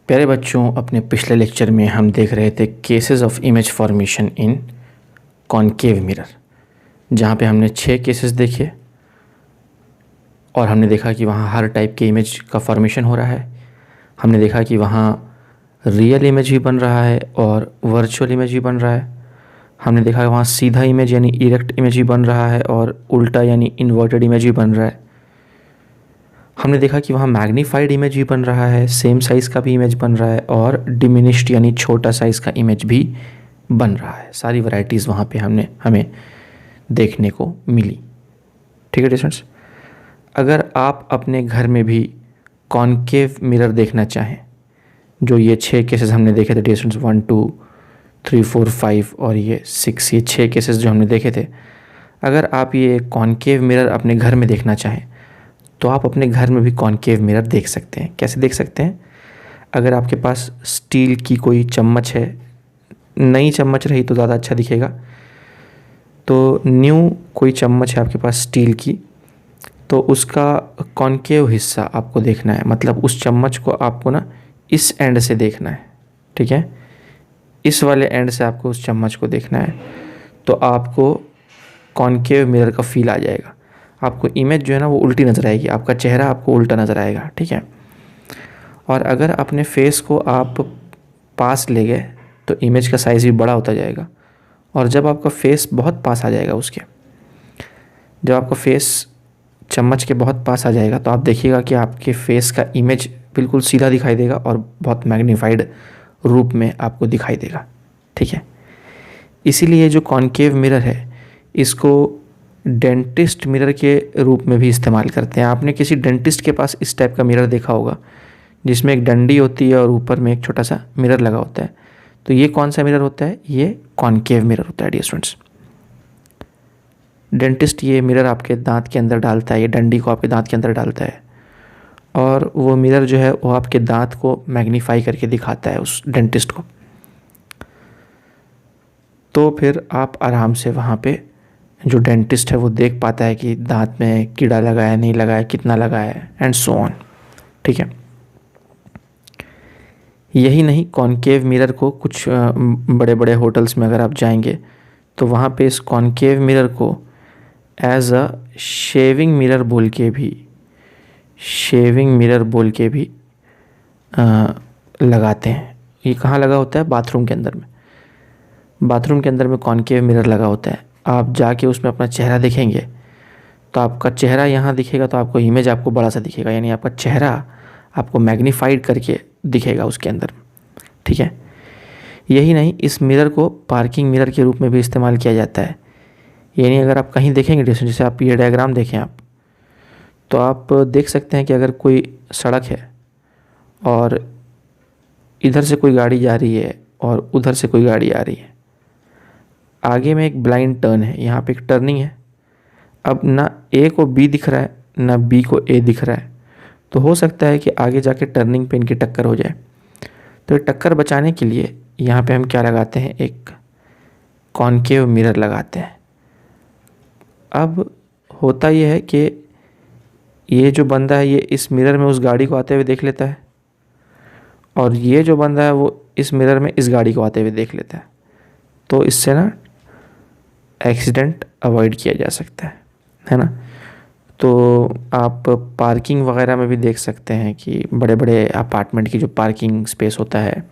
प्यारे बच्चों, अपने पिछले लेक्चर में हम देख रहे थे cases of image formation in concave mirror, जहाँ पे हमने 6 केसेस देखे और हमने देखा कि वहाँ हर टाइप के इमेज का फॉर्मेशन हो रहा है। हमने देखा कि वहाँ रियल इमेज भी बन रहा है और वर्चुअल इमेज भी बन रहा है। हमने देखा कि वहाँ सीधा इमेज यानी इरेक्ट इमेज भी बन रहा है और उल्टा यानी इन्वर्टेड इमेज भी बन रहा है। हमने देखा कि वहाँ मैग्नीफाइड इमेज भी बन रहा है, सेम साइज़ का भी इमेज बन रहा है और डिमिनिश्ड यानी छोटा साइज़ का इमेज भी बन रहा है। सारी वैरायटीज़ वहाँ पे हमें देखने को मिली। ठीक है स्टूडेंट्स, अगर आप अपने घर में भी कॉनकेव मिरर देखना चाहें, जो ये 6 केसेस हमने देखे थे स्टूडेंट्स, 1 2 3 4 5 और ये 6, ये 6 केसेस जो हमने देखे थे, अगर आप ये कॉनकेव मिरर अपने घर में देखना चाहें तो आप अपने घर में भी कॉनकेव मिरर देख सकते हैं। कैसे देख सकते हैं? अगर आपके पास स्टील की कोई चम्मच है, नई चम्मच रही तो ज़्यादा अच्छा दिखेगा, तो न्यू कोई चम्मच है आपके पास स्टील की, तो उसका कॉनकेव हिस्सा आपको देखना है। मतलब उस चम्मच को आपको ना इस एंड से देखना है, ठीक है, इस वाले एंड से आपको उस चम्मच को देखना है, तो आपको कॉनकेव मिरर का फील आ जाएगा। आपको इमेज जो है ना वो उल्टी नज़र आएगी, आपका चेहरा आपको उल्टा नज़र आएगा, ठीक है। और अगर अपने फेस को आप पास ले गए तो इमेज का साइज़ भी बड़ा होता जाएगा, और जब आपका फेस बहुत पास आ जाएगा उसके, जब आपका फेस चम्मच के बहुत पास आ जाएगा तो आप देखिएगा कि आपके फेस का इमेज बिल्कुल सीधा दिखाई देगा और बहुत मैग्नीफाइड रूप में आपको दिखाई देगा, ठीक है। इसीलिए जो कॉनकेव मिरर है इसको डेंटिस्ट मिरर के रूप में भी इस्तेमाल करते हैं। आपने किसी डेंटिस्ट के पास इस टाइप का मिरर देखा होगा जिसमें एक डंडी होती है और ऊपर में एक छोटा सा मिरर लगा होता है। तो ये कौन सा मिरर होता है? ये कॉनकेव मिरर होता है डियर स्टूडेंट्स। डेंटिस्ट ये मिरर आपके दांत के अंदर डालता है, ये डंडी को आपके दांत के अंदर डालता है और वो मिरर जो है वो आपके दांत को मैग्नीफाई करके दिखाता है उस डेंटिस्ट को। तो फिर आप आराम से वहाँ पे जो डेंटिस्ट है वो देख पाता है कि दांत में कीड़ा लगा है, नहीं लगा है, कितना लगा है, एंड सो ऑन, ठीक है। यही नहीं, कॉनकेव मिरर को कुछ बड़े बड़े होटल्स में अगर आप जाएंगे तो वहाँ पे इस कॉनकेव मिरर को एज अ शेविंग मिरर बोल के भी लगाते हैं। ये कहाँ लगा होता है? बाथरूम के अंदर में। बाथरूम के अंदर में कॉनकेव मिरर लगा होता है। आप जाके उसमें अपना चेहरा देखेंगे तो आपका चेहरा यहाँ दिखेगा, तो आपको इमेज आपको बड़ा सा दिखेगा, यानी आपका चेहरा आपको मैग्नीफाइड करके दिखेगा उसके अंदर, ठीक है। यही नहीं, इस मिरर को पार्किंग मिरर के रूप में भी इस्तेमाल किया जाता है। यानी अगर आप कहीं देखेंगे, जैसे आप ये डायग्राम देखें आप, तो आप देख सकते हैं कि अगर कोई सड़क है और इधर से कोई गाड़ी जा रही है और उधर से कोई गाड़ी आ रही है, आगे में एक ब्लाइंड टर्न है, यहाँ पे एक टर्निंग है। अब ना ए को बी दिख रहा है ना बी को ए दिख रहा है, तो हो सकता है कि आगे जाके टर्निंग पे इनकी टक्कर हो जाए। तो टक्कर बचाने के लिए यहाँ पे हम क्या लगाते हैं? एक कॉनकेव मिरर लगाते हैं। अब होता ये है कि ये जो बंदा है ये इस मिरर में उस गाड़ी को आते हुए देख लेता है और ये जो बंदा है वो इस मिरर में इस गाड़ी को आते हुए देख लेता है। तो इससे ना एक्सीडेंट अवॉइड किया जा सकता है ना। तो आप पार्किंग वगैरह में भी देख सकते हैं कि बड़े बड़े अपार्टमेंट की जो पार्किंग स्पेस होता है,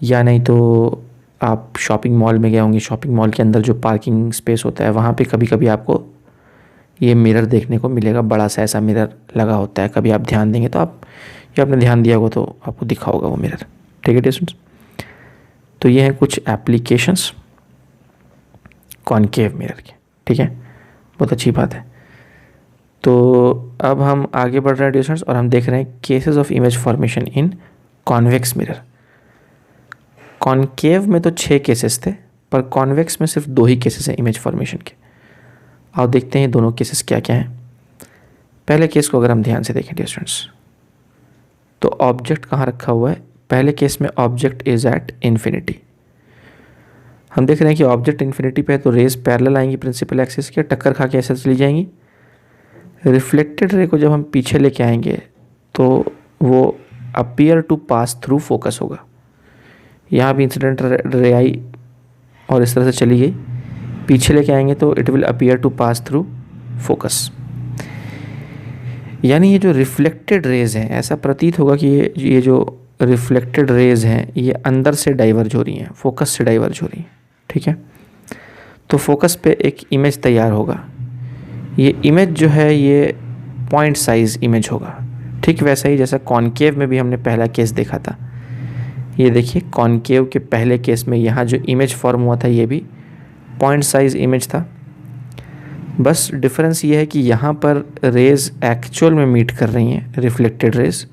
या नहीं तो आप शॉपिंग मॉल में गए होंगे, शॉपिंग मॉल के अंदर जो पार्किंग स्पेस होता है वहाँ पे कभी कभी आपको ये मिरर देखने को मिलेगा, बड़ा सा ऐसा मिरर लगा होता है। कभी आप ध्यान देंगे तो आप, या आपने ध्यान दिया होगा तो आपको दिखा होगा वो मिरर, ठीक है डियर स्टूडेंट्स। तो ये हैं कुछ एप्लीकेशंस कॉनकेव मिरर के, ठीक है, बहुत अच्छी बात है। तो अब हम आगे बढ़ रहे हैं डियर स्टूडेंट्स और हम देख रहे हैं cases of image formation in convex mirror. Concave में तो 6 केसेस थे, पर कॉन्वेक्स में सिर्फ 2 ही केसेस हैं इमेज फॉर्मेशन के। आओ देखते हैं दोनों केसेस क्या क्या हैं। पहले केस को अगर हम ध्यान से देखें डियर स्टूडेंट्स, तो ऑब्जेक्ट कहाँ रखा हुआ है? पहले केस में ऑब्जेक्ट इज एट इन्फिनिटी। हम देख रहे हैं कि ऑब्जेक्ट इन्फिनिटी पे है तो रेज पैरेलल आएंगी प्रिंसिपल एक्सिस के, टक्कर खा के ऐसे चली जाएंगी। रिफ्लेक्टेड रे को जब हम पीछे लेके आएंगे तो वो appear to pass through focus होगा। यहाँ भी इंसिडेंट रे आई और इस तरह से चली गई, पीछे लेके आएंगे तो it will appear to pass through focus. यानी ये जो रिफ्लेक्टेड रेज हैं, ऐसा प्रतीत होगा कि ये जो रिफ्लेक्टेड रेज हैं ये अंदर से डाइवर्ज हो रही हैं, फोकस से डाइवर्ज हो रही हैं। ठीक है, तो फोकस पे एक इमेज तैयार होगा। ये इमेज जो है ये पॉइंट साइज इमेज होगा। ठीक वैसा ही जैसा कॉनकेव में भी हमने पहला केस देखा था। ये देखिए कॉनकेव के पहले केस में यहाँ जो इमेज फॉर्म हुआ था ये भी पॉइंट साइज इमेज था। बस डिफरेंस ये है कि यहाँ पर रेज एक्चुअल में मीट कर रही हैं, रिफ्लेक्टेड रेज,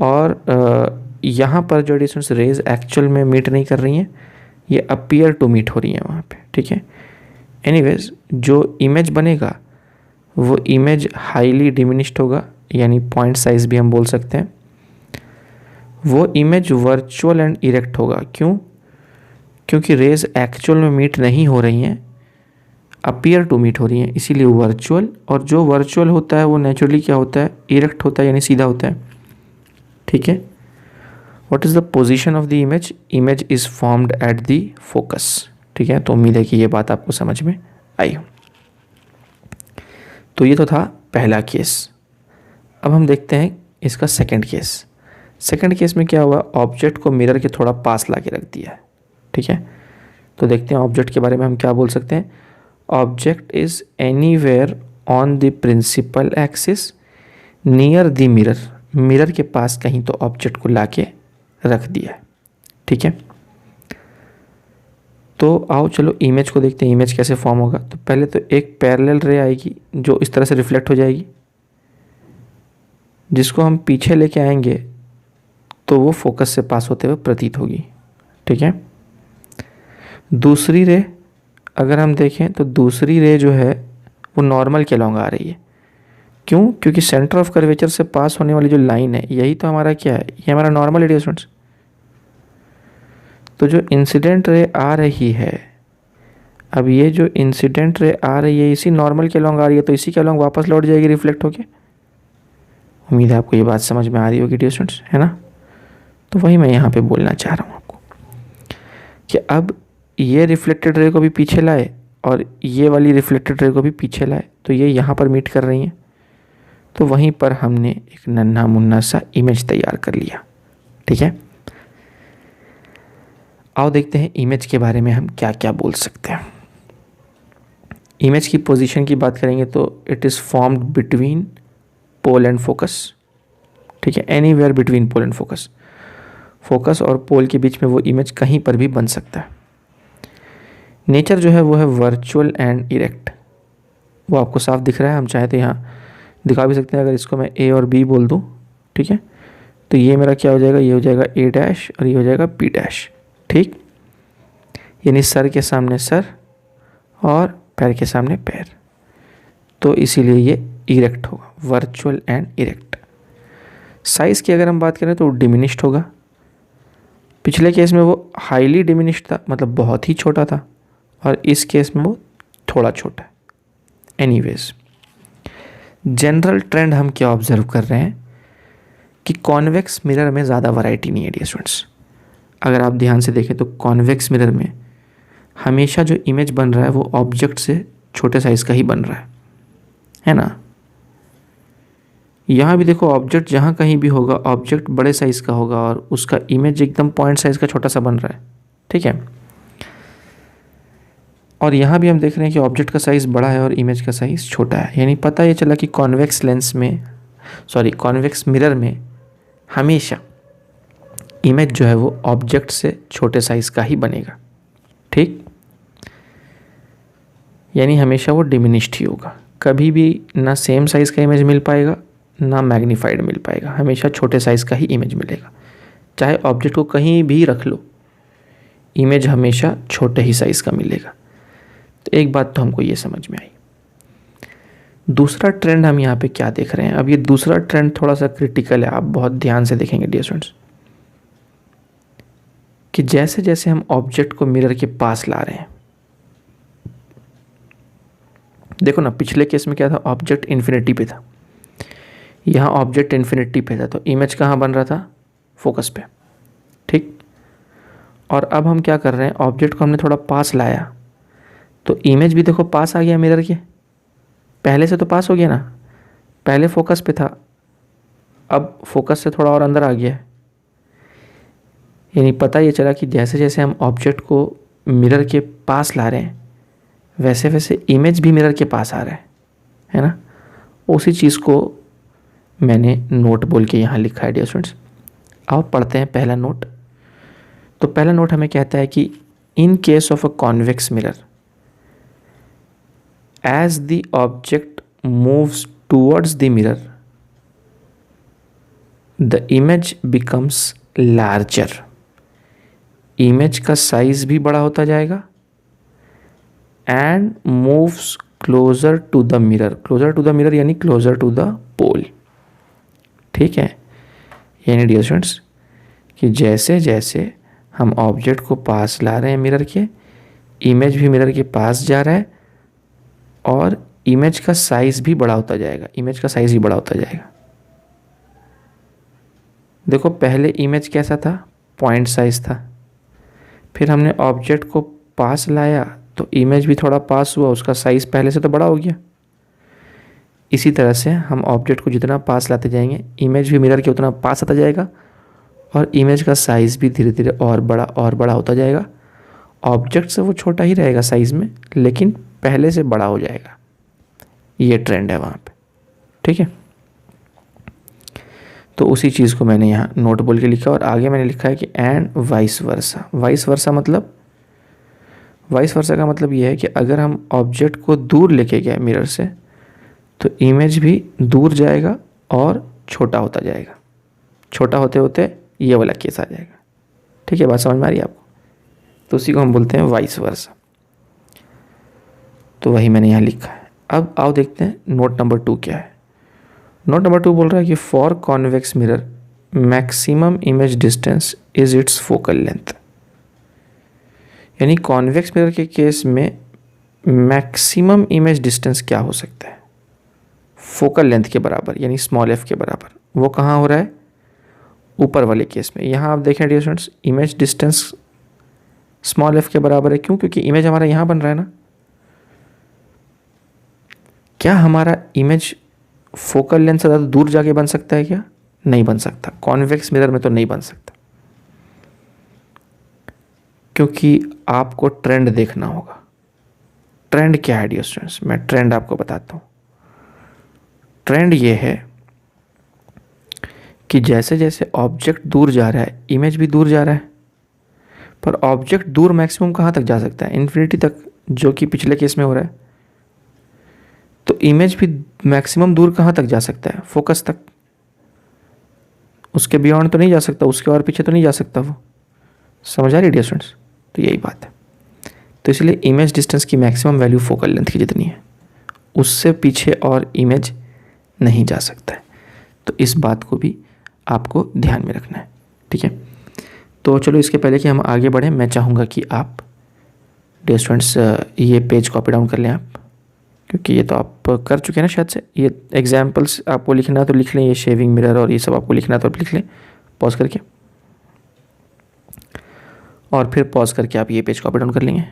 और यहाँ पर जो डिस्टेंस रेज एक्चुअल में मीट नहीं कर रही हैं, ये अपीयर टू मीट हो रही हैं वहाँ पे। ठीक है, एनीवेज जो इमेज बनेगा वो इमेज हाईली डिमिनिश्ड होगा, यानी पॉइंट साइज भी हम बोल सकते हैं। वो इमेज वर्चुअल एंड इरेक्ट होगा। क्यों? क्योंकि रेज एक्चुअल में मीट नहीं हो रही हैं, अपीयर टू मीट हो रही हैं, इसीलिए वर्चुअल। और जो वर्चुअल होता है वो नेचुरली क्या होता है, इरेक्ट होता है, यानी सीधा होता है। ठीक है, what is the position of the image? Image is formed at the focus. ठीक है, तो उम्मीद है कि ये बात आपको समझ में आई हो। तो ये तो था पहला केस। अब हम देखते हैं इसका सेकंड केस। सेकंड केस में क्या हुआ, ऑब्जेक्ट को मिरर के थोड़ा पास ला के रख दिया है। ठीक है, तो देखते हैं ऑब्जेक्ट के बारे में हम क्या बोल सकते हैं। Object is anywhere on the principal axis near the mirror. Mirror के पास कहीं तो ऑब्जेक्ट को ला के रख दिया है। ठीक है, तो आओ चलो इमेज को देखते हैं, इमेज कैसे फॉर्म होगा। तो पहले तो एक पैरेलल रे आएगी जो इस तरह से रिफ्लेक्ट हो जाएगी, जिसको हम पीछे लेके आएंगे तो वो फोकस से पास होते हुए प्रतीत होगी। ठीक है, दूसरी रे अगर हम देखें तो दूसरी रे जो है वो नॉर्मल के अलॉन्ग आ रही है। क्यों? क्योंकि सेंटर ऑफ कर्वेचर से पास होने वाली जो लाइन है यही तो हमारा क्या है, ये हमारा नॉर्मल है स्टूडेंट्स। तो जो इंसिडेंट रे आ रही है, अब ये जो इंसिडेंट रे आ रही है इसी नॉर्मल के अलॉन्ग आ रही है, तो इसी के अलॉन्ग वापस लौट जाएगी रिफ्लेक्ट होके। उम्मीद है आपको ये बात समझ में आ रही होगी डियर स्टूडेंट्स, है ना। तो वही मैं यहाँ पे बोलना चाह रहा हूँ आपको कि अब ये रिफ्लेक्टेड रे को भी पीछे लाए और ये वाली रिफ्लेक्टेड रे को भी पीछे लाए, तो ये यहाँ पर मीट कर रही हैं। तो वहीं पर हमने एक नन्हा मुन्ना सा इमेज तैयार कर लिया। ठीक है, आओ देखते हैं इमेज के बारे में हम क्या क्या बोल सकते हैं। इमेज की पोजीशन की बात करेंगे तो it is formed between pole and focus. ठीक है, anywhere between pole and focus. Focus और पोल के बीच में वो इमेज कहीं पर भी बन सकता है। नेचर जो है वो है वर्चुअल एंड इरेक्ट, वो आपको साफ दिख रहा है। हम चाहे तो यहाँ दिखा भी सकते हैं, अगर इसको मैं ए और बी बोल दूँ। ठीक है, तो ये मेरा क्या हो जाएगा, ये हो जाएगा ए डैश और ये हो जाएगा बी डैश। ठीक, यानी सर के सामने सर और पैर के सामने पैर, तो इसीलिए ये इरेक्ट होगा, वर्चुअल एंड इरेक्ट। साइज़ की अगर हम बात करें तो डिमिनिश्ड होगा। पिछले केस में वो हाईली डिमिनिश्ड था, मतलब बहुत ही छोटा था, और इस केस में वो थोड़ा छोटा है। एनीवेज, जनरल ट्रेंड हम क्या ऑब्जर्व कर रहे हैं कि कॉन्वेक्स मिरर में ज़्यादा वैरायटी नहीं है डियर स्टूडेंट्स। अगर आप ध्यान से देखें तो कॉन्वेक्स मिरर में हमेशा जो इमेज बन रहा है वो ऑब्जेक्ट से छोटे साइज़ का ही बन रहा है ना। यहाँ भी देखो ऑब्जेक्ट जहाँ कहीं भी होगा ऑब्जेक्ट बड़े साइज़ का होगा और उसका इमेज एकदम पॉइंट साइज़ का छोटा सा बन रहा है। ठीक है, और यहाँ भी हम देख रहे हैं कि ऑब्जेक्ट का साइज़ बड़ा है और इमेज का साइज़ छोटा है। यानी पता ये चला कि कॉन्वेक्स मिरर में हमेशा इमेज जो है वो ऑब्जेक्ट से छोटे साइज़ का ही बनेगा। ठीक, यानी हमेशा वो डिमिनिश्ड ही होगा। कभी भी ना सेम साइज़ का इमेज मिल पाएगा ना मैग्नीफाइड मिल पाएगा, हमेशा छोटे साइज़ का ही इमेज मिलेगा। चाहे ऑब्जेक्ट को कहीं भी रख लो, इमेज हमेशा छोटे ही साइज़ का मिलेगा। तो एक बात तो हमको ये समझ में आई। दूसरा ट्रेंड हम यहाँ पे क्या देख रहे हैं, अब ये दूसरा ट्रेंड थोड़ा सा क्रिटिकल है, आप बहुत ध्यान से देखेंगे डियर स्टूडेंट्स, कि जैसे जैसे हम ऑब्जेक्ट को मिरर के पास ला रहे हैं, देखो ना पिछले केस में क्या था, ऑब्जेक्ट इन्फिनिटी पे था, यहाँ ऑब्जेक्ट इन्फिनिटी पे था, तो इमेज कहाँ बन रहा था, फोकस पे, ठीक। और अब हम क्या कर रहे हैं, ऑब्जेक्ट को हमने थोड़ा पास लाया, तो इमेज भी देखो पास आ गया मिरर के, पहले से तो पास हो गया ना, पहले फोकस पे था, अब फोकस से थोड़ा और अंदर आ गया है। यानी पता ये चला कि जैसे जैसे हम ऑब्जेक्ट को मिरर के पास ला रहे हैं, वैसे वैसे इमेज भी मिरर के पास आ रहा है ना। उसी चीज़ को मैंने नोट बोल के यहाँ लिखा है डियर स्टूडेंट्स। आओ पढ़ते हैं पहला नोट। तो पहला नोट हमें कहता है कि in case of a convex mirror, as the object moves towards the mirror, the image becomes larger. Image का साइज भी बड़ा होता जाएगा and moves closer to the mirror. Closer to the mirror यानी क्लोजर टू द पोल, ठीक है। यानी dear students कि जैसे जैसे हम ऑब्जेक्ट को पास ला रहे हैं मिरर के, इमेज भी मिरर के पास जा रहा है और इमेज का साइज भी बड़ा होता जाएगा, इमेज का साइज भी बड़ा होता जाएगा। देखो पहले इमेज कैसा था, पॉइंट साइज था, फिर हमने ऑब्जेक्ट को पास लाया तो इमेज भी थोड़ा पास हुआ, उसका साइज पहले से तो बड़ा हो गया। इसी तरह से हम ऑब्जेक्ट को जितना पास लाते जाएंगे, इमेज भी मिरर के उतना पास आता जाएगा और इमेज का साइज़ भी धीरे धीरे और बड़ा होता जाएगा। ऑब्जेक्ट से वो छोटा ही रहेगा साइज़ में, लेकिन पहले से बड़ा हो जाएगा। ये ट्रेंड है वहाँ पे, ठीक है। तो उसी चीज़ को मैंने यहाँ नोट बोल के लिखा और आगे मैंने लिखा है कि and vice versa. Vice versa मतलब, वाइस वर्सा का मतलब ये है कि अगर हम ऑब्जेक्ट को दूर लेके गए मिरर से, तो इमेज भी दूर जाएगा और छोटा होता जाएगा, छोटा होते होते ये वाला केस आ जाएगा, ठीक है। बात समझ में आ रही है आपको? तो उसी को हम बोलते हैं वाइस वर्सा। तो वही मैंने यहाँ लिखा है। अब आओ देखते हैं नोट नंबर 2 क्या है। नोट नंबर 2 बोल रहा है कि for convex mirror maximum image distance is it's focal length. यानी कॉन्वेक्स मिरर के केस में मैक्सिमम इमेज डिस्टेंस क्या हो सकता है, फोकल लेंथ के बराबर, यानी स्मॉल एफ के बराबर। वो कहाँ हो रहा है, ऊपर वाले केस में। यहाँ आप देखें dear students, image distance small F के बराबर है। क्यों? क्योंकि इमेज हमारा यहाँ बन रहा है ना। क्या हमारा इमेज फोकल लेंथ से ज़्यादा दूर जाके बन सकता है क्या? नहीं बन सकता। कॉन्वेक्स मिरर में तो नहीं बन सकता, क्योंकि आपको ट्रेंड देखना होगा। ट्रेंड क्या है डियर स्टूडेंट्स? मैं ट्रेंड आपको बताता हूँ। ट्रेंड ये है कि जैसे जैसे ऑब्जेक्ट दूर जा रहा है, इमेज भी दूर जा रहा है। पर ऑब्जेक्ट दूर मैक्सिमम कहाँ तक जा सकता है? इन्फिनिटी तक, जो कि पिछले केस में हो रहा है। तो इमेज भी मैक्सिमम दूर कहाँ तक जा सकता है? फोकस तक। उसके बियॉन्ड तो नहीं जा सकता, उसके और पीछे तो नहीं जा सकता वो। समझ आ रही है डियर स्टूडेंट्स? तो यही बात है। तो इसलिए इमेज डिस्टेंस की मैक्सिमम वैल्यू फोकल लेंथ की जितनी है, उससे पीछे और इमेज नहीं जा सकता है। तो इस बात को भी आपको ध्यान में रखना है, ठीक है। तो चलो इसके पहले कि हम आगे बढ़ें, मैं चाहूँगा कि आप डियर स्टूडेंट्स ये पेज कॉपी डाउन कर लें आप, क्योंकि ये तो आप कर चुके हैं ना शायद से। ये एग्जाम्पल्स आपको लिखना तो लिख लें, ये शेविंग मिरर और ये सब आपको लिखना तो लिख लें पॉज करके, और फिर पॉज करके आप ये पेज कॉपी डाउन कर लेंगे।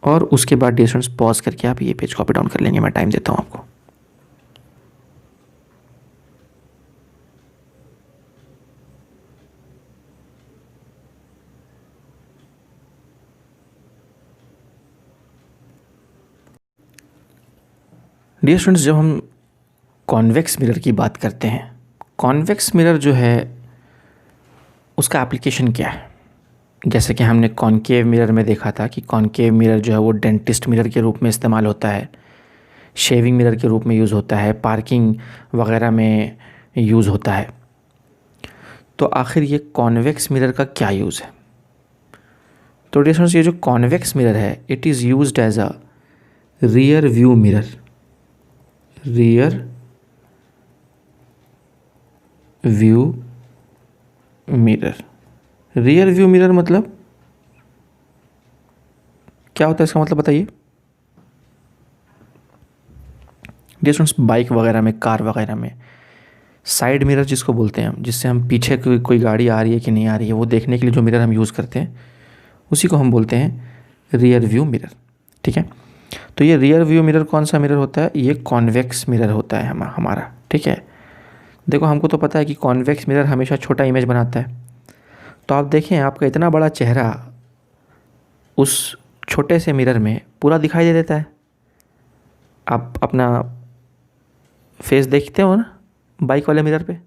और उसके बाद डियर स्टूडेंट्स पॉज करके आप ये पेज कॉपी डाउन कर लेंगे। मैं टाइम देता हूँ आपको। डियर स्टूडेंट्स, जब हम कॉन्वेक्स मिरर की बात करते हैं, कॉन्वेक्स मिरर जो है उसका एप्लीकेशन क्या है? जैसे कि हमने कॉनकेव मिरर में देखा था कि कॉनकेव मिरर जो है वो डेंटिस्ट मिरर के रूप में इस्तेमाल होता है, शेविंग मिरर के रूप में यूज़ होता है, पार्किंग वगैरह में यूज़ होता है। तो आखिर ये कॉन्वेक्स मिरर का क्या यूज़ है? तो डियर स्टूडेंट्स, ये जो कॉन्वेक्स मिरर है, it is used as a rear view mirror. Rear view mirror. Rear view mirror मतलब क्या होता है इसका मतलब बताइए डियर स्टूडेंट्स? बाइक वगैरह में, कार वगैरह में साइड मिरर जिसको बोलते हैं हम, जिससे हम पीछे कोई गाड़ी आ रही है कि नहीं आ रही है वो देखने के लिए जो मिरर हम यूज़ करते हैं उसी को हम बोलते हैं रियर व्यू मिरर। ठीक है, तो ये रियर व्यू मिरर कौन सा मिरर होता है? ये कॉन्वेक्स मिरर होता है हमारा। ठीक है, देखो हमको तो पता है कि कॉन्वेक्स मिरर हमेशा छोटा इमेज बनाता है। तो आप देखें आपका इतना बड़ा चेहरा उस छोटे से मिरर में पूरा दिखाई दे देता है। आप अपना फेस देखते हो ना बाइक वाले मिरर पे,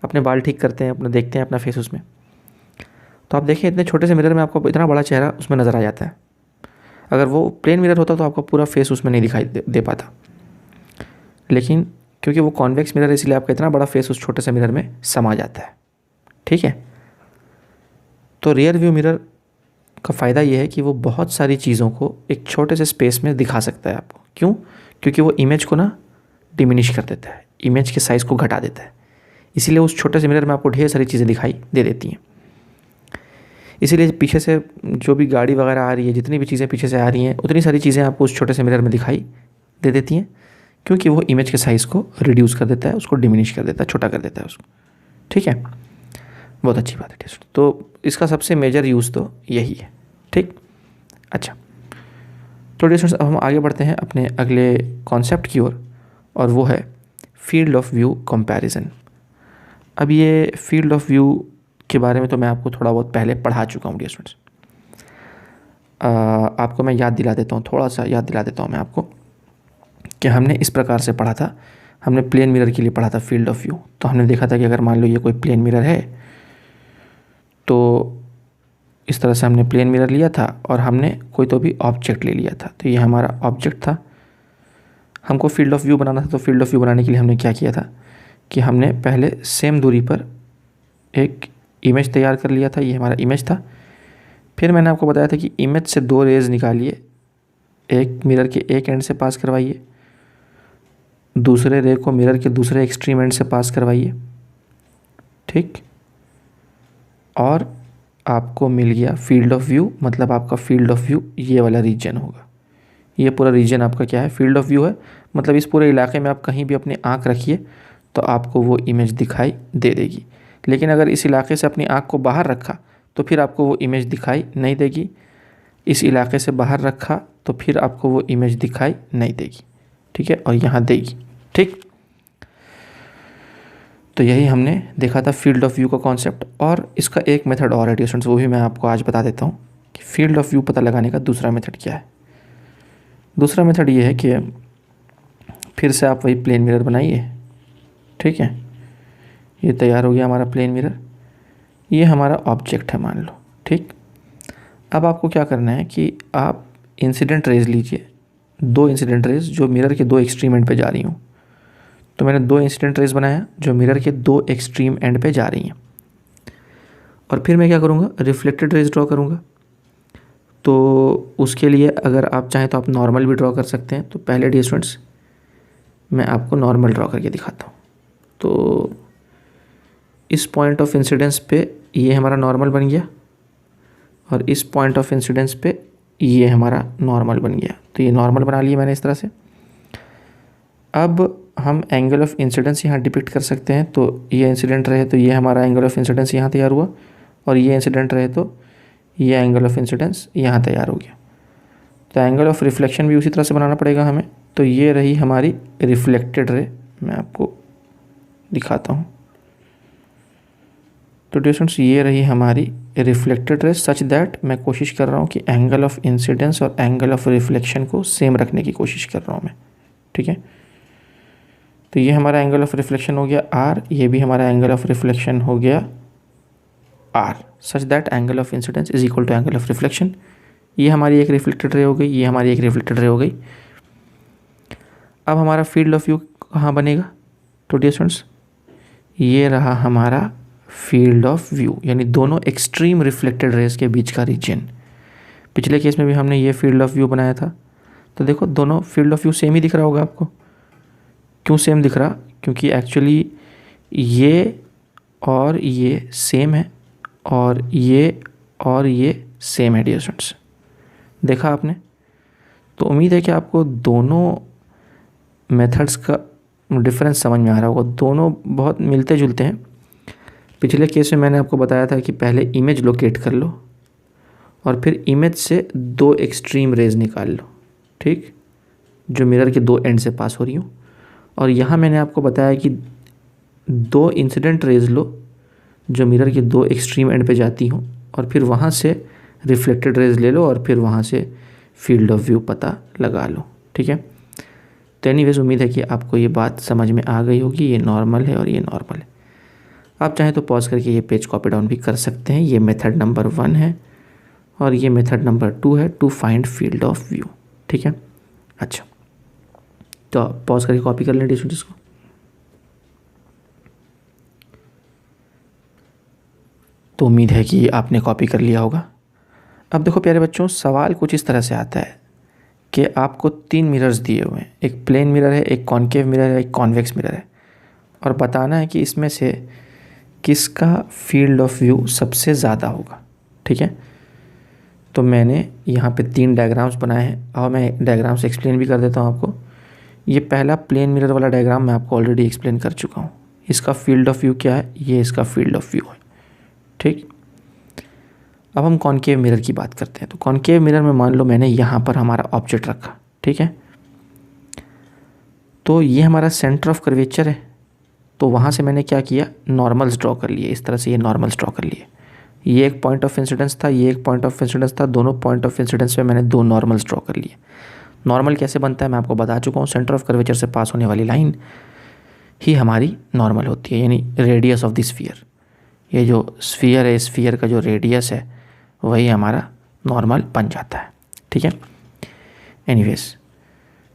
अपने बाल ठीक करते हैं, अपना देखते हैं अपना फेस उसमें, तो आप देखिए इतने छोटे से मिरर में आपको इतना बड़ा चेहरा उसमें नज़र आ जाता है। अगर वो प्लेन मिरर होता तो आपका पूरा फेस उसमें नहीं दिखाई दे पाता, लेकिन क्योंकि वो कॉन्वेक्स मिरर है इसलिए आपका इतना बड़ा फेस उस छोटे से मिरर में समा जाता है। ठीक है, तो रियर व्यू मिरर का फ़ायदा ये है कि वो बहुत सारी चीज़ों को एक छोटे से स्पेस में दिखा सकता है आपको। क्यों? क्योंकि वो इमेज को ना डिमिनिश कर देता है, इमेज के साइज़ को घटा देता है, इसीलिए उस छोटे से मिरर में आपको ढेर सारी चीज़ें दिखाई दे देती हैं। इसीलिए पीछे से जो भी गाड़ी वगैरह आ रही है, जितनी भी चीज़ें पीछे से आ रही हैं, उतनी सारी चीज़ें आपको उस छोटे से मिरर में दिखाई दे देती हैं, क्योंकि वो इमेज के साइज़ को रिड्यूस कर देता है, उसको डिमिनिश कर देता है, छोटा कर देता है उसको। ठीक है, बहुत अच्छी बात है टेस्ट। तो इसका सबसे मेजर यूज़ तो यही है। ठीक, अच्छा, तो डिस्टेंस अब हम आगे बढ़ते हैं अपने अगले कॉन्सेप्ट की ओर, और वो है फील्ड ऑफ व्यू कंपैरिजन। अब ये फील्ड ऑफ व्यू के बारे में तो मैं आपको थोड़ा बहुत पहले पढ़ा चुका हूँ डियर स्टूडेंट्स। आपको मैं याद दिला देता हूँ, थोड़ा सा याद दिला देता हूँ मैं आपको कि हमने इस प्रकार से पढ़ा था। हमने प्लेन मिरर के लिए पढ़ा था फील्ड ऑफ व्यू। तो हमने देखा था कि अगर मान लो ये कोई प्लेन मिरर है तो इस तरह से हमने प्लेन मिरर लिया था और हमने कोई तो भी ऑब्जेक्ट ले लिया था। तो ये हमारा ऑब्जेक्ट था, हमको फील्ड ऑफ व्यू बनाना था। तो फील्ड ऑफ व्यू बनाने के लिए हमने क्या किया था कि हमने पहले सेम दूरी पर एक इमेज तैयार कर लिया था। ये हमारा इमेज था। फिर मैंने आपको बताया था कि इमेज से दो रेज़ निकालिए, एक मिरर के एक एंड से पास करवाइए, दूसरे रे को मिरर के दूसरे एक्सट्रीम एंड से पास करवाइए। ठीक, और आपको मिल गया फील्ड ऑफ व्यू। मतलब आपका फील्ड ऑफ व्यू ये वाला रीजन होगा। ये पूरा रीजन आपका क्या है? फील्ड ऑफ व्यू है। मतलब इस पूरे इलाके में आप कहीं भी अपनी आँख रखिए तो आपको वो इमेज दिखाई दे देगी। लेकिन अगर इस इलाके से अपनी आँख को बाहर रखा तो फिर आपको वो इमेज दिखाई नहीं देगी। इस इलाके से बाहर रखा तो फिर आपको वो इमेज दिखाई नहीं देगी। ठीक है, और यहाँ देगी। ठीक, तो यही हमने देखा था फील्ड ऑफ व्यू का कॉन्सेप्ट। और इसका एक मेथड और है डियर स्टूडेंट्स, वो भी मैं आपको आज बता देता हूँ कि फील्ड ऑफ व्यू पता लगाने का दूसरा मेथड क्या है। दूसरा मेथड ये है कि फिर से आप वही प्लेन मिरर बनाइए। ठीक है, ये तैयार हो गया हमारा प्लेन मिरर। ये हमारा ऑब्जेक्ट है मान लो। ठीक, अब आपको क्या करना है कि आप इंसिडेंट रेज लीजिए, दो इंसिडेंट रेज जो मिरर के दो एक्सट्रीम एंड पे जा रही हूँ। तो मैंने दो इंसिडेंट रेज बनाया जो मिरर के दो एक्सट्रीम एंड पे जा रही हैं। और फिर मैं क्या करूँगा? रिफ्लेक्टेड रेज ड्रॉ करूँगा। तो उसके लिए अगर आप चाहें तो आप नॉर्मल भी ड्रॉ कर सकते हैं। तो पहले डियर स्टूडेंट्स मैं आपको नॉर्मल ड्रॉ करके दिखाता हूँ। तो इस पॉइंट ऑफ इंसिडेंस पे ये हमारा नॉर्मल बन गया और इस पॉइंट ऑफ इंसिडेंस पे ये हमारा नॉर्मल बन गया। तो ये नॉर्मल बना लिया मैंने इस तरह से। अब हम एंगल ऑफ इंसिडेंस यहाँ डिपिक्ट कर सकते हैं। तो ये इंसिडेंट रहे तो ये हमारा एंगल ऑफ इंसिडेंस यहाँ तैयार हुआ, और ये इंसिडेंट रहे तो ये एंगल ऑफ इंसिडेंस यहाँ तैयार हो गया। तो एंगल ऑफ रिफ्लेक्शन भी उसी तरह से बनाना पड़ेगा हमें। तो ये रही हमारी रिफ्लेक्टेड रे, मैं आपको दिखाता हूँ। तो डियर स्टूडेंट्स ये रही हमारी रिफ्लेक्टेड रे सच दैट मैं कोशिश कर रहा हूँ कि एंगल ऑफ इंसिडेंस और एंगल ऑफ रिफ्लेक्शन को सेम रखने की कोशिश कर रहा हूँ मैं। ठीक है, तो ये हमारा एंगल ऑफ रिफ्लेक्शन हो गया आर, ये भी हमारा एंगल ऑफ रिफ्लेक्शन हो गया r, such that angle of incidence is equal to angle of reflection. ये हमारी एक रिफ्लेक्टेड रे हो गई, ये हमारी एक रिफ्लेक्टेड रे हो गई। अब हमारा फील्ड ऑफ व्यू कहाँ बनेगा? तो डियर स्टूडेंट्स ये रहा हमारा फील्ड ऑफ व्यू, यानी दोनों एक्सट्रीम रिफ्लेक्टेड रेज के बीच का रीजन। पिछले केस में भी हमने ये फील्ड ऑफ व्यू बनाया था। तो देखो दोनों फील्ड ऑफ व्यू सेम ही दिख रहा होगा आपको। क्यों सेम दिख रहा? क्योंकि एक्चुअली ये और ये सेम है और ये सेम है डियर स्टूडेंट्स। देखा आपने? तो उम्मीद है कि आपको दोनों मेथड्स का डिफरेंस समझ में आ रहा होगा। दोनों बहुत मिलते जुलते हैं। पिछले केस में मैंने आपको बताया था कि पहले इमेज लोकेट कर लो और फिर इमेज से दो एक्सट्रीम रेज निकाल लो, ठीक, जो मिरर के दो एंड से पास हो रही हूँ। और यहाँ मैंने आपको बताया कि दो इंसिडेंट रेज लो जो मिरर के दो एक्सट्रीम एंड पे जाती हूँ और फिर वहाँ से रिफ्लेक्टेड रेज ले लो और फिर वहाँ से फील्ड ऑफ व्यू पता लगा लो, ठीक है। तो एनीवेज उम्मीद है कि आपको ये बात समझ में आ गई होगी। ये नॉर्मल है और ये नॉर्मल है। आप चाहें तो पॉज करके ये पेज कॉपी डाउन भी कर सकते हैं। ये मेथड नंबर 1 है और ये मेथड नंबर 2 है, to find field of view, ठीक है। अच्छा, तो आप पॉज करके कॉपी कर लें स्टूडेंट्स को। तो उम्मीद है कि आपने कॉपी कर लिया होगा। अब देखो प्यारे बच्चों, सवाल कुछ इस तरह से आता है कि आपको 3 मिरर्स दिए हुए हैं, एक प्लेन मिरर है, एक कॉन्केव मिरर है, एक कॉन्वेक्स मिरर है, और बताना है कि इसमें से किसका फील्ड ऑफ व्यू सबसे ज़्यादा होगा, ठीक है। तो मैंने यहाँ पे 3 डायग्राम्स बनाए हैं और मैं डायग्राम्स एक्सप्लेन भी कर देता हूँ आपको। ये पहला प्लेन मिरर वाला डायग्राम मैं आपको ऑलरेडी एक्सप्लेन कर चुका हूँ। इसका फील्ड ऑफ व्यू क्या है, ये इसका फील्ड ऑफ व्यू है, ठीक। अब हम कॉन्केव मिरर की बात करते हैं। तो कॉन्केव मिरर में मान लो मैंने यहाँ पर हमारा ऑब्जेक्ट रखा, ठीक है। तो ये हमारा सेंटर ऑफ कर्वेचर है। तो वहाँ से मैंने क्या किया, नॉर्मल्स ड्रॉ कर लिए। इस तरह से ये नॉर्मल्स ड्रॉ कर लिए। ये एक पॉइंट ऑफ इंसिडेंस था, ये एक पॉइंट ऑफ इंसिडेंस था। दोनों पॉइंट ऑफ इंसिडेंस में मैंने 2 नॉर्मल्स ड्रॉ कर लिए। नॉर्मल कैसे बनता है मैं आपको बता चुका हूँ। सेंटर ऑफ कर्वेचर से पास होने वाली लाइन ही हमारी नॉर्मल होती है, यानी रेडियस ऑफ द स्फीयर। ये जो स्फीयर है, स्फीयर का जो रेडियस है वही हमारा नॉर्मल बन जाता है, ठीक है। एनीवेज,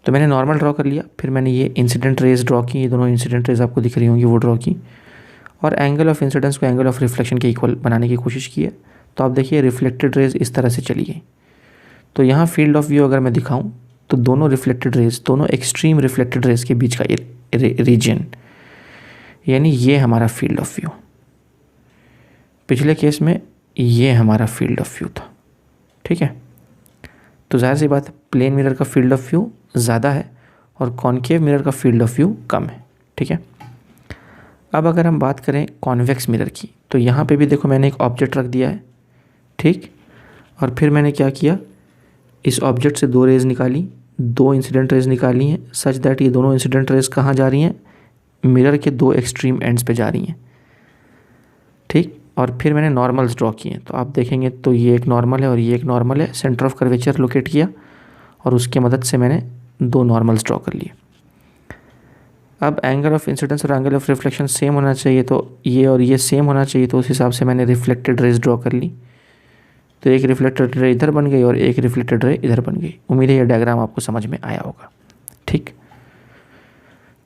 तो मैंने नॉर्मल ड्रॉ कर लिया। फिर मैंने ये इंसिडेंट रेज ड्रॉ की। ये दोनों इंसिडेंट रेज आपको दिख रही होंगी, वो ड्रॉ की। और एंगल ऑफ इंसिडेंस को एंगल ऑफ रिफ्लेक्शन के इक्वल बनाने की कोशिश की है। तो आप देखिए रिफ्लेक्टेड रेज इस तरह से चली गई। तो यहाँ फील्ड ऑफ व्यू अगर मैं दिखाऊँ तो दोनों रिफ्लेक्टेड रेज, दोनों एक्सट्रीम रिफ्लेक्टेड रेज के बीच का रीजन, यानी ये हमारा फील्ड ऑफ व्यू। पिछले केस में ये हमारा फील्ड ऑफ व्यू था, ठीक है। तो जाहिर सी बात है प्लेन मिरर का फील्ड ऑफ व्यू ज़्यादा है और कॉन्केव मिरर का फील्ड ऑफ व्यू कम है, ठीक है। अब अगर हम बात करें कॉन्वेक्स मिरर की, तो यहाँ पे भी देखो मैंने एक ऑब्जेक्ट रख दिया है, ठीक। और फिर मैंने क्या किया, इस ऑब्जेक्ट से 2 रेज निकाली, 2 इंसिडेंट रेज निकाली हैं, सच दैट ये दोनों इंसिडेंट रेज कहाँ जा रही हैं, मिरर के 2 एक्सट्रीम एंड्स पे जा रही हैं, ठीक। और फिर मैंने नॉर्मल्स ड्रॉ किए। तो आप देखेंगे तो ये एक नॉर्मल है और ये एक नॉर्मल है। सेंटर ऑफ कर्वेचर लोकेट किया और उसके मदद से मैंने 2 नॉर्मल्स ड्रॉ कर लिए। अब एंगल ऑफ इंसिडेंस और एंगल ऑफ रिफ्लेक्शन सेम होना चाहिए, तो ये और ये सेम होना चाहिए। तो उस हिसाब से मैंने रिफ्लेक्टेड रेज ड्रॉ कर ली। तो एक रिफ्लेक्टेड रे इधर बन गई और एक रिफ्लेक्टेड रे इधर बन गई। उम्मीद है ये डायग्राम आपको समझ में आया होगा, ठीक।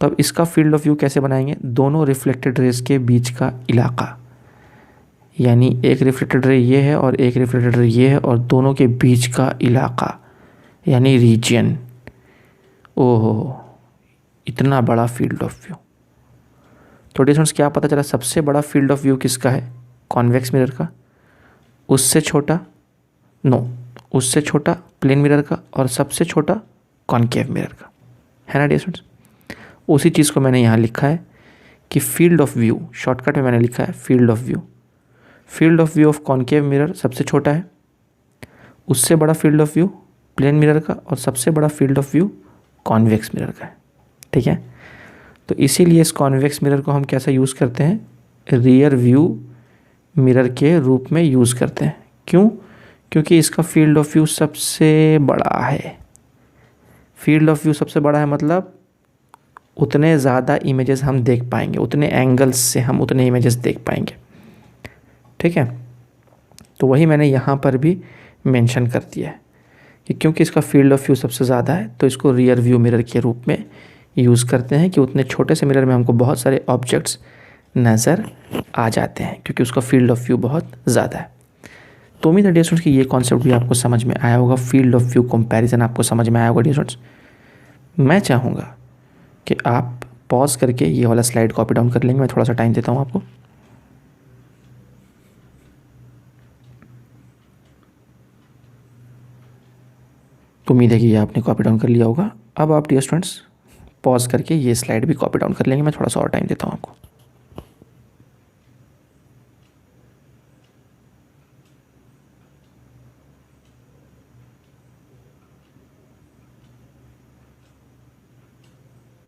तो अब इसका फील्ड ऑफ व्यू कैसे बनाएंगे, दोनों रिफ्लेक्टेड रेज के बीच का इलाका, यानी एक रिफ्लेक्टेड रे ये है और एक रिफ्लेक्टेड रे ये है और दोनों के बीच का इलाका यानी रीजन। ओहो, इतना बड़ा फील्ड ऑफ व्यू। तो डिस्टेंस क्या पता चला, सबसे बड़ा फील्ड ऑफ व्यू किसका है, कॉन्वेक्स मिरर का। उससे छोटा उससे छोटा प्लेन मिरर का और सबसे छोटा कॉन्केव मिरर का, है ना डिस्टेंस। उसी चीज़ को मैंने यहाँ लिखा है कि फील्ड ऑफ व्यू, शॉर्टकट में मैंने लिखा है field of view. Field of view of concave mirror सबसे छोटा है, उससे बड़ा field of view plane mirror का और सबसे बड़ा field of view convex mirror का है, ठीक है। तो इसीलिए इस कॉन्वेक्स मिरर को हम कैसा यूज़ करते हैं, रियर व्यू मिरर के रूप में यूज़ करते हैं। क्यों, क्योंकि इसका फील्ड ऑफ व्यू सबसे बड़ा है। फील्ड ऑफ व्यू सबसे बड़ा है मतलब उतने ज़्यादा इमेजेस हम देख पाएंगे, उतने एंगल्स से हम उतने इमेजेस देख पाएंगे, ठीक है। तो वही मैंने यहाँ पर भी मेंशन कर दिया है कि क्योंकि इसका फील्ड ऑफ व्यू सबसे ज़्यादा है तो इसको रियर व्यू मिरर के रूप में यूज़ करते हैं कि उतने छोटे से मिरर में हमको बहुत सारे ऑब्जेक्ट्स नज़र आ जाते हैं क्योंकि उसका फील्ड ऑफ व्यू बहुत ज़्यादा है। तो उम्मीद है डियर स्टूडेंट्स कि ये कॉन्सेप्ट भी आपको समझ में आया होगा, फील्ड ऑफ व्यू कंपैरिजन आपको समझ में आया होगा। डियर स्टूडेंट्स, मैं चाहूँगा कि आप पॉज करके ये वाला स्लाइड कॉपी डाउन कर लेंगे। मैं थोड़ा सा टाइम देता हूँ आपको। उम्मीद है कि ये आपने कॉपी डाउन कर लिया होगा। अब आप डियर स्टूडेंट्स पॉज करके ये स्लाइड भी कॉपी डाउन कर लेंगे। मैं थोड़ा सा और टाइम देता हूँ आपको।